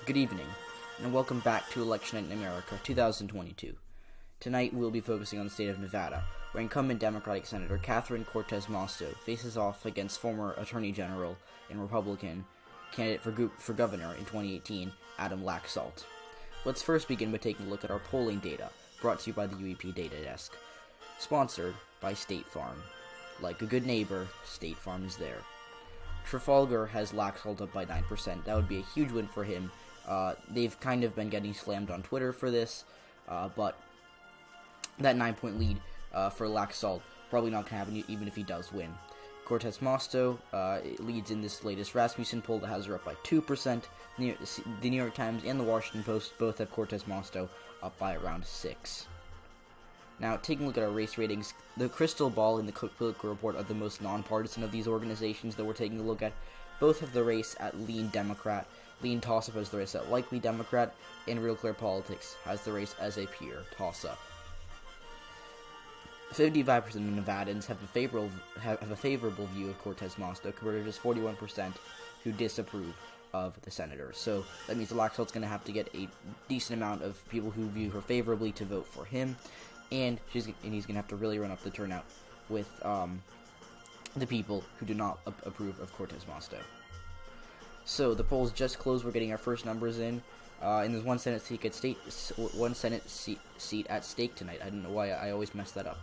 Good evening, and welcome back to Election Night in America 2022. Tonight we'll be focusing on the state of Nevada, where incumbent Democratic Senator Cortez-Masto faces off against former Attorney General and Republican candidate for governor in 2018, Adam Laxalt. Let's first begin by taking a look at our polling data, brought to you by the UEP Data Desk. Sponsored by State Farm. Like a good neighbor, State Farm is there. Trafalgar has Laxalt up by 9%. That would be a huge win for him. They've kind of been getting slammed on Twitter for this, but that 9-point lead for Laxalt probably not going to happen even if he does win. Cortez-Masto leads in this latest Rasmussen poll that has her up by 2%. The New York Times and the Washington Post both have Cortez-Masto up by around 6%. Now, taking a look at our race ratings, the Crystal Ball and the Political Report are the most nonpartisan of these organizations that we're taking a look at. Both have the race at lean Democrat. Lean Toss-Up has the race at likely Democrat, and Real Clear Politics has the race as a pure toss-up. 55% of Nevadans have a favorable view of Cortez-Masto, compared to just 41% who disapprove of the senator. So that means Laxalt's going to have to get a decent amount of people who view her favorably to vote for him, and he's going to have to really run up the turnout with the people who do not approve of Cortez-Masto. So the polls just closed. We're getting our first numbers in, and there's one Senate seat at stake tonight. I don't know why I always mess that up.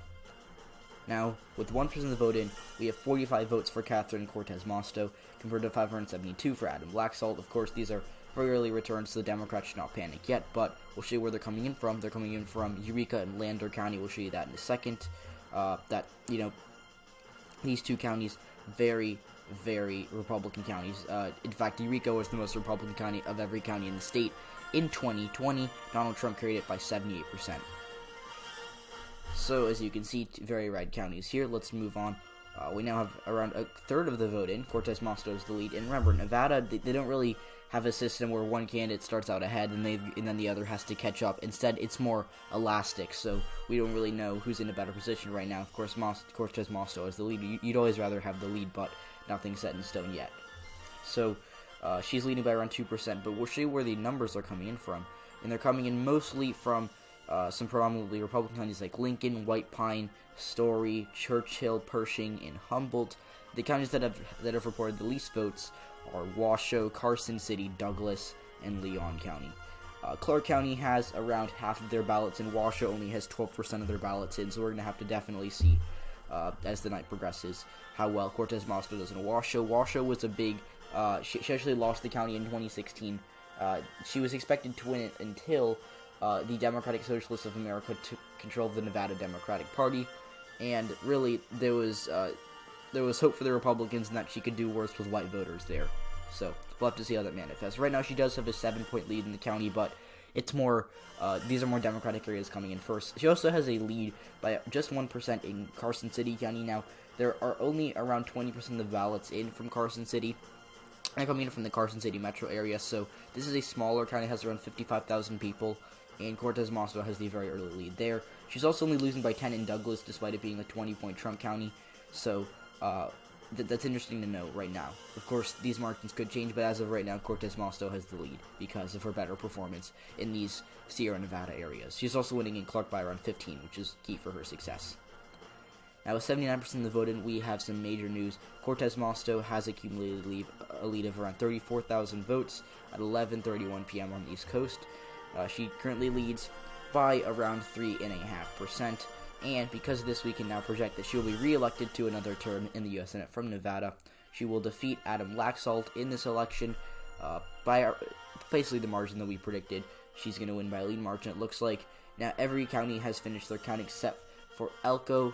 Now, with 1% of the vote in, we have 45 votes for Catherine Cortez-Masto, compared to 572 for Adam Laxalt. Of course, these are very early returns, so the Democrats should not panic yet, but we'll show you where they're coming in from. They're coming in from Eureka and Lander County. We'll show you that in a second. These two counties, very Republican counties. In fact, Eureka was the most Republican county of every county in the state. In 2020, Donald Trump carried it by 78%. So, as you can see, very red counties here. Let's move on. We now have around a third of the vote in. Cortez-Masto is the lead. And remember, Nevada, they don't really have a system where one candidate starts out ahead and then the other has to catch up. Instead, it's more elastic, so we don't really know who's in a better position right now. Of course, Cortez-Masto is the lead. You'd always rather have the lead, but nothing's set in stone yet. So, she's leading by around 2%, but we'll show you where the numbers are coming in from. And they're coming in mostly from some predominantly Republican counties like Lincoln, White Pine, Story, Churchill, Pershing, and Humboldt. The counties that have reported the least votes are Washoe, Carson City, Douglas, and Leon County. Clark County has around half of their ballots in. Washoe only has 12% of their ballots in, so we're going to have to definitely see as the night progresses how well Cortez-Masto does in Washoe. Washoe was a big, she actually lost the county in 2016. She was expected to win it until the Democratic Socialists of America took control of the Nevada Democratic Party, and really there was hope for the Republicans and that she could do worse with white voters there. So we'll have to see how that manifests. Right now she does have a 7-point lead in the county, but it's more these are more Democratic areas coming in first. She also has a lead by just 1% in Carson City County. Now there are only around 20% of the ballots in from Carson City. And coming in from the Carson City metro area, so this is a smaller county, has around 55,000 people, and Cortez-Masto has the very early lead there. She's also only losing by 10 in Douglas, despite it being a 20-point Trump county, so that's interesting to know right now. Of course, these margins could change, but as of right now, Cortez-Masto has the lead because of her better performance in these Sierra Nevada areas. She's also winning in Clark by around 15, which is key for her success. Now, with 79% of the vote in, we have some major news. Cortez-Masto has accumulated a lead of around 34,000 votes at 11:31 p.m. on the East Coast. She currently leads by around 3.5%, and because of this, we can now project that she will be re-elected to another term in the U.S. Senate from Nevada. She will defeat Adam Laxalt in this election by basically the margin that we predicted. She's going to win by a lead margin, it looks like. Now, every county has finished their count except for Elko,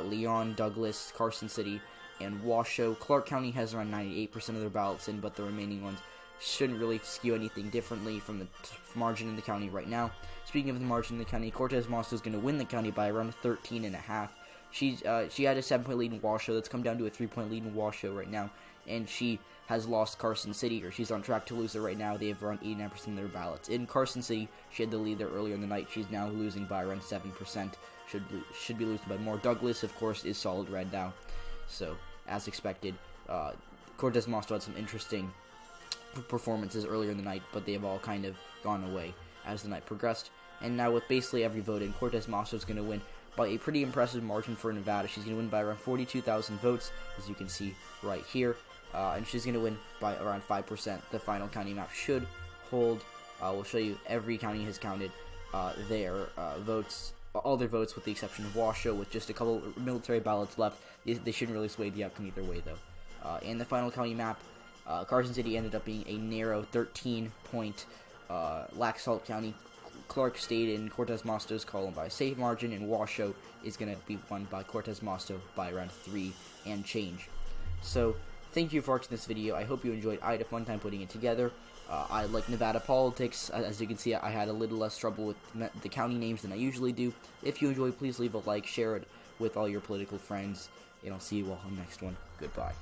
Leon, Douglas, Carson City, and Washoe. Clark County has around 98% of their ballots in, but the remaining ones shouldn't really skew anything differently from the margin in the county right now. Speaking of the margin in the county, Cortez-Masto is going to win the county by around 13.5. She had a 7-point lead in Washoe. That's come down to a 3-point lead in Washoe right now, and she has lost Carson City, or she's on track to lose it right now. They have around 89% of their ballots. In Carson City, she had the lead there earlier in the night. She's now losing by around 7%. Should be losing by more. Douglas, of course, is solid red now. So, as expected, Cortez-Masto had some interesting performances earlier in the night, but they have all kind of gone away as the night progressed. And now with basically every vote in, Cortez-Masto is going to win by a pretty impressive margin for Nevada. She's going to win by around 42,000 votes, as you can see right here. And she's going to win by around 5%. The final county map should hold. We'll show you every county has counted their votes, all their votes with the exception of Washoe, with just a couple military ballots left. They shouldn't really sway the outcome either way, though. And the final county map, Carson City ended up being a narrow 13-point. Laxalt County, Clark stayed in Cortez-Masto's column by a safe margin, and Washoe is going to be won by Cortez-Masto by around 3 and change. So, thank you for watching this video. I hope you enjoyed. I had a fun time putting it together. I like Nevada politics. As you can see, I had a little less trouble with the county names than I usually do. If you enjoyed, please leave a like, share it with all your political friends, and I'll see you all on the next one. Goodbye.